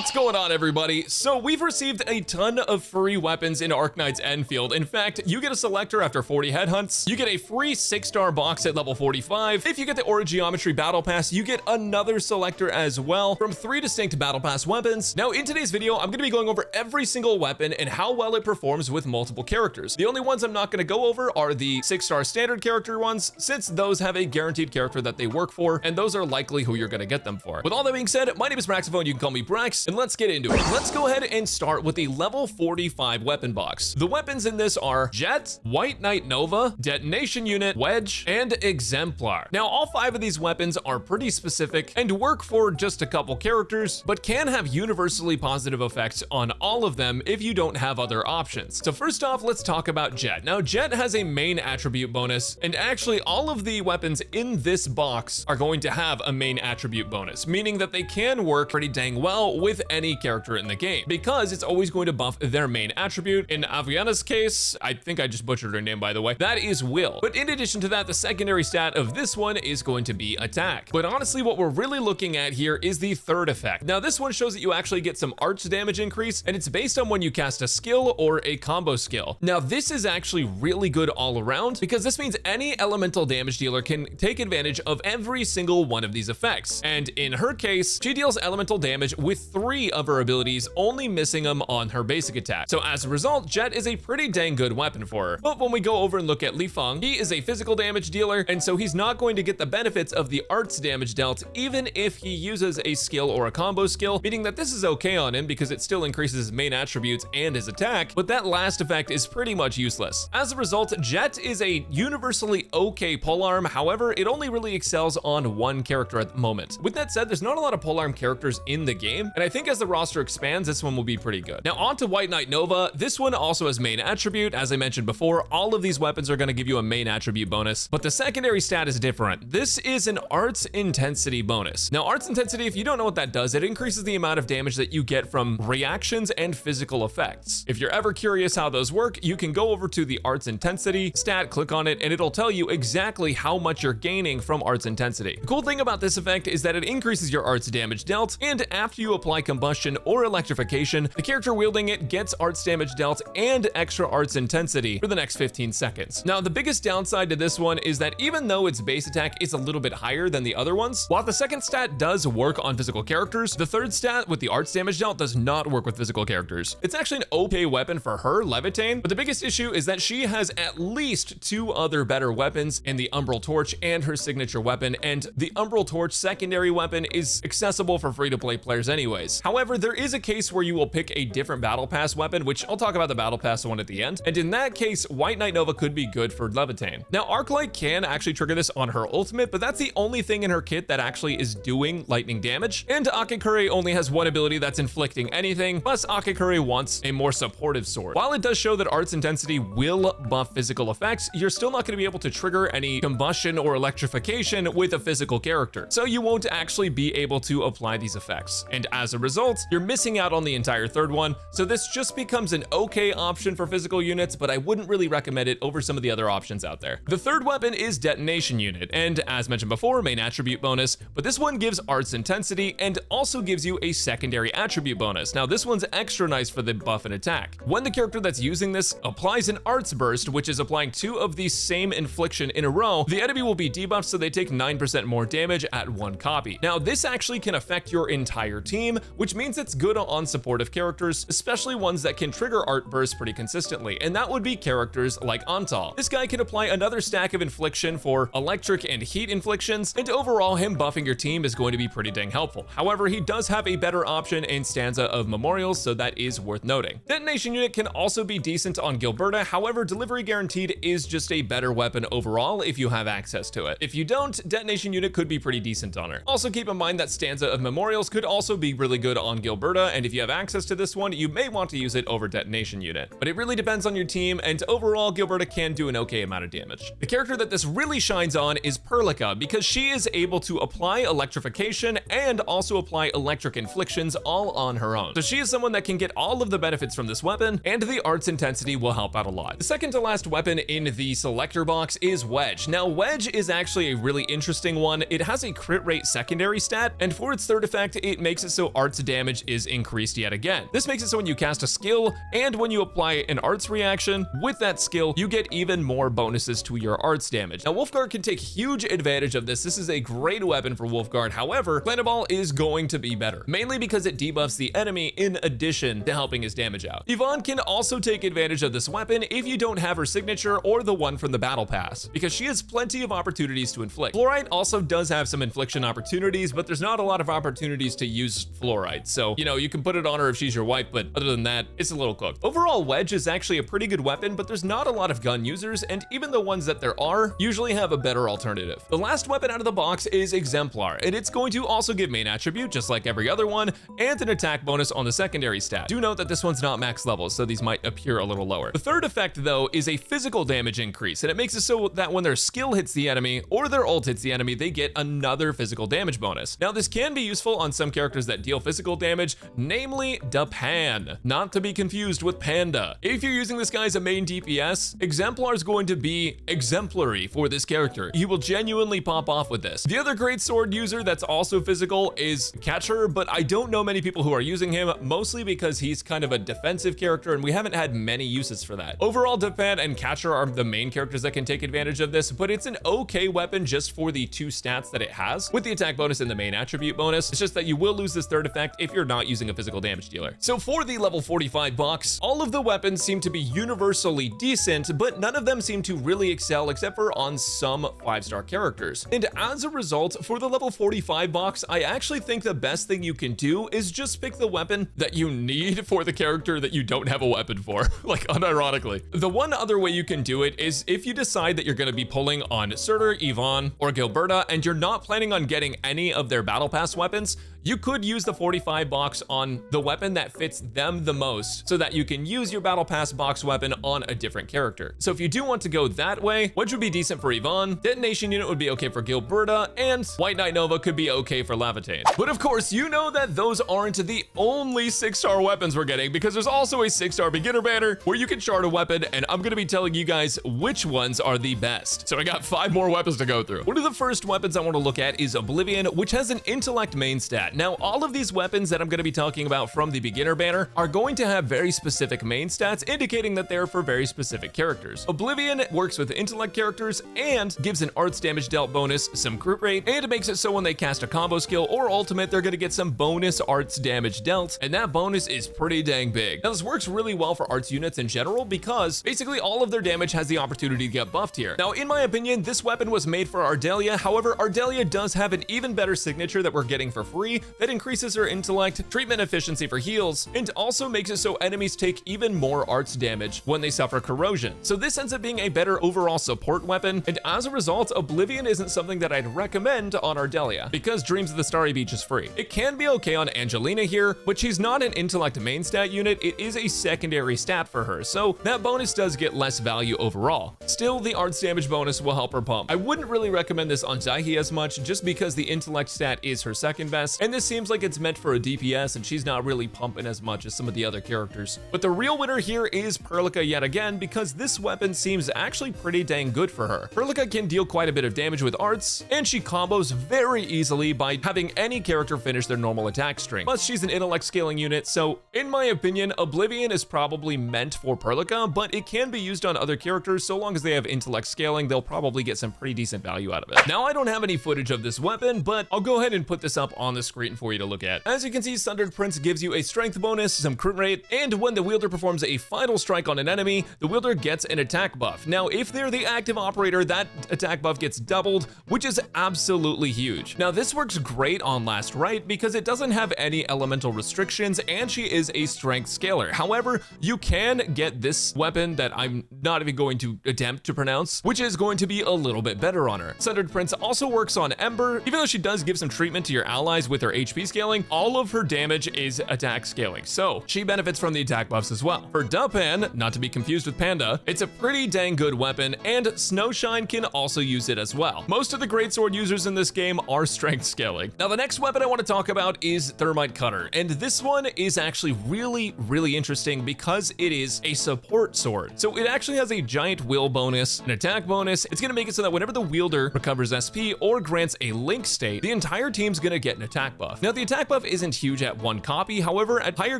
What's going on, everybody? So we've received a ton of free weapons in ARKNIGHTS ENDFIELD. In fact, you get a Selector after 40 Headhunts, you get a free 6-star box at level 45. If you get the Aura Geometry Battle Pass, you get another Selector as well from 3 distinct Battle Pass weapons. Now, in today's video, I'm going to be going over every single weapon and how well it performs with multiple characters. The only ones I'm not going to go over are the 6-star standard character ones, since those have a guaranteed character that they work for, and those are likely who you're going to get them for. With all that being said, my name is Braxophone, you can call me Brax, and let's get into it. Let's go ahead and start with the level 45 weapon box. The weapons in this are Jet, White Knight Nova, Detonation Unit, Wedge, and Exemplar. Now, all 5 of these weapons are pretty specific and work for just a couple characters, but can have universally positive effects on all of them if you don't have other options. So first off, let's talk about Jet. Now, Jet has a main attribute bonus, and actually all of the weapons in this box are going to have a main attribute bonus, meaning that they can work pretty dang well with any character in the game, because it's always going to buff their main attribute. In Aviana's case, I think I just butchered her name, by the way, that is Will. But in addition to that, the secondary stat of this one is going to be attack. But honestly, what we're really looking at here is the third effect. Now, this one shows that you actually get some arch damage increase, and it's based on when you cast a skill or a combo skill. Now, this is actually really good all around, because this means any elemental damage dealer can take advantage of every single one of these effects. And in her case, she deals elemental damage with 3 of her abilities, only missing them on her basic attack. So as a result, Jet is a pretty dang good weapon for her. But when we go over and look at Li Feng, he is a physical damage dealer, and so he's not going to get the benefits of the arts damage dealt, even if he uses a skill or a combo skill, meaning that this is okay on him because it still increases his main attributes and his attack, but that last effect is pretty much useless. As a result, Jet is a universally okay polearm. However, it only really excels on one character at the moment. With that said, there's not a lot of polearm characters in the game, and I think as the roster expands, this one will be pretty good. Now, on to White Knight Nova. This one also has main attribute. As I mentioned before, all of these weapons are going to give you a main attribute bonus, but the secondary stat is different. This is an arts intensity bonus. Now, arts intensity, if you don't know what that does, it increases the amount of damage that you get from reactions and physical effects. If you're ever curious how those work, you can go over to the arts intensity stat, click on it, and it'll tell you exactly how much you're gaining from arts intensity. The cool thing about this effect is that it increases your arts damage dealt, and after you apply combustion or electrification, the character wielding it gets arts damage dealt and extra arts intensity for the next 15 seconds. Now, the biggest downside to this one is that even though its base attack is a little bit higher than the other ones, while the second stat does work on physical characters, the third stat with the arts damage dealt does not work with physical characters. It's actually an okay weapon for her, Levitain, but the biggest issue is that she has at least 2 other better weapons in the Umbral Torch and her signature weapon, and the Umbral Torch secondary weapon is accessible for free-to-play players anyways. However, there is a case where you will pick a different Battle Pass weapon, which I'll talk about the Battle Pass one at the end, and in that case, White Knight Nova could be good for Levitain. Now, Arclight can actually trigger this on her ultimate, but that's the only thing in her kit that actually is doing lightning damage, and Akikuri only has one ability that's inflicting anything, plus Akikuri wants a more supportive sword. While it does show that arts intensity will buff physical effects, you're still not going to be able to trigger any combustion or electrification with a physical character, so you won't actually be able to apply these effects. And as a result, you're missing out on the entire third one, so this just becomes an okay option for physical units, but I wouldn't really recommend it over some of the other options out there. The third weapon is Detonation Unit, and as mentioned before, main attribute bonus, but this one gives arts intensity and also gives you a secondary attribute bonus. Now, this one's extra nice for the buff and attack. When the character that's using this applies an arts burst, which is applying 2 of the same infliction in a row, the enemy will be debuffed so they take 9% more damage at 1 copy. Now, this actually can affect your entire team, which means it's good on supportive characters, especially ones that can trigger art bursts pretty consistently, and that would be characters like Antal. This guy can apply another stack of infliction for electric and heat inflictions, and overall him buffing your team is going to be pretty dang helpful. However, he does have a better option in Stanza of Memorials, so that is worth noting. Detonation Unit can also be decent on Gilberta, however, Delivery Guaranteed is just a better weapon overall if you have access to it. If you don't, Detonation Unit could be pretty decent on her. Also keep in mind that Stanza of Memorials could also be really good on Gilberta, and if you have access to this one, you may want to use it over Detonation Unit. But it really depends on your team, and overall, Gilberta can do an okay amount of damage. The character that this really shines on is Perlica, because she is able to apply electrification and also apply electric inflictions all on her own. So she is someone that can get all of the benefits from this weapon, and the arts intensity will help out a lot. The second to last weapon in the Selector box is Wedge. Now, Wedge is actually a really interesting one. It has a crit rate secondary stat, and for its third effect, it makes it so arts arts damage is increased yet again. This makes it so when you cast a skill and when you apply an arts reaction with that skill, you get even more bonuses to your arts damage. Now, Wolfguard can take huge advantage of this. This is a great weapon for Wolfguard. However, Planet Ball is going to be better, mainly because it debuffs the enemy in addition to helping his damage out. Yvonne can also take advantage of this weapon if you don't have her signature or the one from the battle pass, because she has plenty of opportunities to inflict. Fluorite also does have some infliction opportunities, but there's not a lot of opportunities to use Fluorite. So, you know, you can put it on her if she's your wife, but other than that, it's a little cooked. Overall, Wedge is actually a pretty good weapon, but there's not a lot of gun users, and even the ones that there are usually have a better alternative. The last weapon out of the box is Exemplar, and it's going to also give main attribute, just like every other one, and an attack bonus on the secondary stat. Do note that this one's not max level, so these might appear a little lower. The third effect, though, is a physical damage increase, and it makes it so that when their skill hits the enemy or their ult hits the enemy, they get another physical damage bonus. Now, this can be useful on some characters that deal physical damage, namely Dapan, not to be confused with Panda. If you're using this guy as a main DPS, Exemplar is going to be exemplary for this character. He will genuinely pop off with this. The other great sword user that's also physical is Catcher, but I don't know many people who are using him, mostly because he's kind of a defensive character and we haven't had many uses for that. Overall, Dapan and Catcher are the main characters that can take advantage of this, but it's an okay weapon just for the two stats that it has, with the attack bonus and the main attribute bonus. It's just that you will lose this third effect if you're not using a physical damage dealer. So for the level 45 box, all of the weapons seem to be universally decent, but none of them seem to really excel except for on some 5-star characters. And as a result, for the level 45 box, I actually think the best thing you can do is just pick the weapon that you need for the character that you don't have a weapon for, like unironically. The one other way you can do it is if you decide that you're going to be pulling on Surtur, Yvonne, or Gilberta, and you're not planning on getting any of their battle pass weapons, you could use the 45 box on the weapon that fits them the most so that you can use your battle pass box weapon on a different character. So if you do want to go that way, Wedge would be decent for Yvonne, Detonation Unit would be okay for Gilberta, and White Knight Nova could be okay for Lavitane. But of course, you know that those aren't the only 6-star weapons we're getting, because there's also a 6-star beginner banner where you can chart a weapon, and I'm gonna be telling you guys which ones are the best. So I got 5 more weapons to go through. One of the first weapons I want to look at is Oblivion, which has an intellect main stat. Now, all of these weapons that I'm going to be talking about from the beginner banner are going to have very specific main stats, indicating that they're for very specific characters. Oblivion works with intellect characters and gives an arts damage dealt bonus, some crit rate, and it makes it so when they cast a combo skill or ultimate, they're going to get some bonus arts damage dealt, and that bonus is pretty dang big. Now, this works really well for arts units in general because basically all of their damage has the opportunity to get buffed here. Now, in my opinion, this weapon was made for Ardelia. However, Ardelia does have an even better signature that we're getting for free that increases her intellect, treatment efficiency for heals, and also makes it so enemies take even more arts damage when they suffer corrosion. So this ends up being a better overall support weapon, and as a result, Oblivion isn't something that I'd recommend on Ardelia, because Dreams of the Starry Beach is free. It can be okay on Angelina here, but she's not an intellect main stat unit, it is a secondary stat for her, so that bonus does get less value overall. Still, the arts damage bonus will help her pump. I wouldn't really recommend this on Zaihi as much, just because the intellect stat is her second best, and this seems like it's meant for a DPS, and she's not really pumping as much as some of the other characters. But the real winner here is Perlica yet again, because this weapon seems actually pretty dang good for her. Perlica can deal quite a bit of damage with arts, and she combos very easily by having any character finish their normal attack string. Plus, she's an intellect scaling unit, so in my opinion, Oblivion is probably meant for Perlica, but it can be used on other characters. So long as they have intellect scaling, they'll probably get some pretty decent value out of it. Now, I don't have any footage of this weapon, but I'll go ahead and put this up on the screen for you to look at. As you can see, Sundered Prince gives you a strength bonus, some crit rate, and when the wielder performs a final strike on an enemy, the wielder gets an attack buff. Now, if they're the active operator, that attack buff gets doubled, which is absolutely huge. Now, this works great on Last Rite because it doesn't have any elemental restrictions, and she is a strength scaler. However, you can get this weapon that I'm not even going to attempt to pronounce, which is going to be a little bit better on her. Sundered Prince also works on Ember. Even though she does give some treatment to your allies with her HP scaling, all of her damage is attack scaling, so she benefits from the attack buffs as well. For Dapan, not to be confused with Panda, it's a pretty dang good weapon, and Snowshine can also use it as well. Most of the greatsword users in this game are strength scaling. Now, the next weapon I want to talk about is Thermite Cutter, and this one is actually really interesting because it is a support sword. So it actually has a giant will bonus, an attack bonus. It's gonna make it so that whenever the wielder recovers SP or grants a link state, the entire team's gonna get an attack buff. Now, the attack buff isn't huge at 1 copy, however, at higher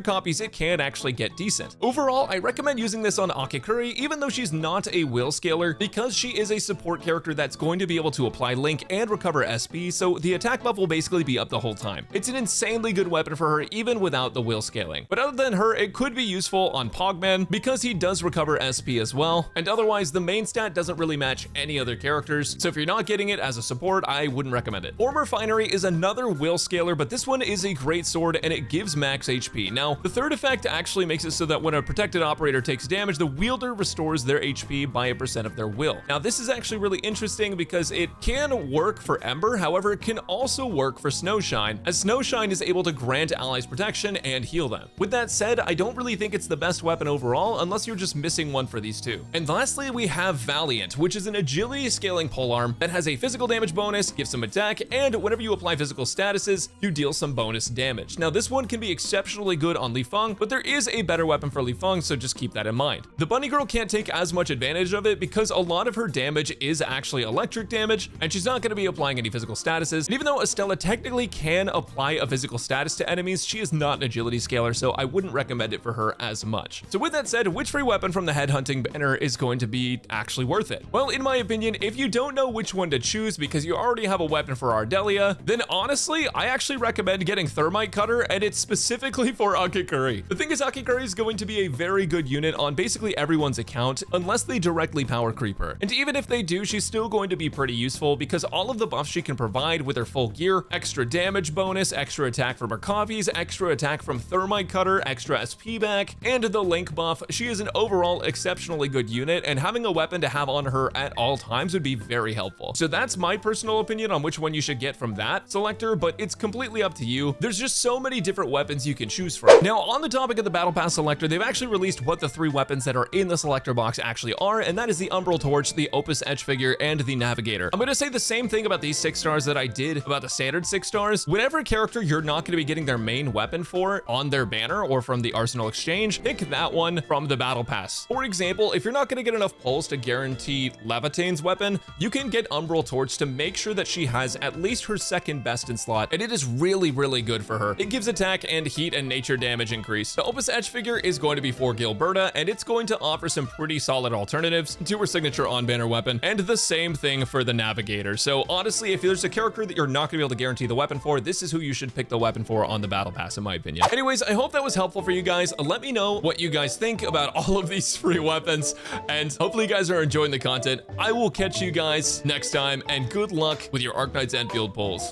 copies, it can actually get decent. Overall, I recommend using this on Akikuri, even though she's not a will scaler, because she is a support character that's going to be able to apply Link and recover SP, so the attack buff will basically be up the whole time. It's an insanely good weapon for her, even without the will scaling. But other than her, it could be useful on Pogman, because he does recover SP as well, and otherwise, the main stat doesn't really match any other characters, so if you're not getting it as a support, I wouldn't recommend it. Orb Refinery is another will scaler, but this one is a great sword, and it gives max HP. Now, the third effect actually makes it so that when a protected operator takes damage, the wielder restores their HP by a % of their will. Now, this is actually really interesting because it can work for Ember, however, it can also work for Snowshine, as Snowshine is able to grant allies protection and heal them. With that said, I don't really think it's the best weapon overall, unless you're just missing one for these two. And lastly, we have Valiant, which is an agility scaling polearm that has a physical damage bonus, gives some attack, and whenever you apply physical statuses, you deal some bonus damage. Now, this one can be exceptionally good on Li Feng, but there is a better weapon for Li Feng, so just keep that in mind. The bunny girl can't take as much advantage of it because a lot of her damage is actually electric damage, and she's not going to be applying any physical statuses. And even though Estella technically can apply a physical status to enemies, she is not an agility scaler, so I wouldn't recommend it for her as much. So with that said, which free weapon from the headhunting banner is going to be actually worth it? Well, in my opinion, if you don't know which one to choose because you already have a weapon for Ardelia, then honestly, I actually recommend getting Thermite Cutter, and it's specifically for Akikuri. The thing is, Akikuri is going to be a very good unit on basically everyone's account, unless they directly power creep her. And even if they do, she's still going to be pretty useful because all of the buffs she can provide with her full gear, extra damage bonus, extra attack from her copies, extra attack from Thermite Cutter, extra SP back, and the Link buff, she is an overall exceptionally good unit, and having a weapon to have on her at all times would be very helpful. So that's my personal opinion on which one you should get from that selector, but it's completely up to you. There's just so many different weapons you can choose from. Now, on the topic of the Battle Pass selector, they've actually released what the 3 weapons that are in the selector box actually are, and that is the Umbral Torch, the Opus Edge Figure, and the Navigator. I'm going to say the same thing about these 6 stars that I did about the standard 6 stars. Whatever character you're not going to be getting their main weapon for on their banner or from the Arsenal Exchange, pick that one from the Battle Pass. For example, if you're not going to get enough pulls to guarantee Levitane's weapon, you can get Umbral Torch to make sure that she has at least her second best in slot, and it is really, really good for her. It gives attack and heat and nature damage increase. The Opus Edge Figure is going to be for Gilberta, and it's going to offer some pretty solid alternatives to her signature on-banner weapon, and the same thing for the Navigator. So honestly, if there's a character that you're not going to be able to guarantee the weapon for, this is who you should pick the weapon for on the Battle Pass, in my opinion. Anyways, I hope that was helpful for you guys. Let me know what you guys think about all of these free weapons, and hopefully you guys are enjoying the content. I will catch you guys next time, and good luck with your ARKNIGHTS Enfield pulls.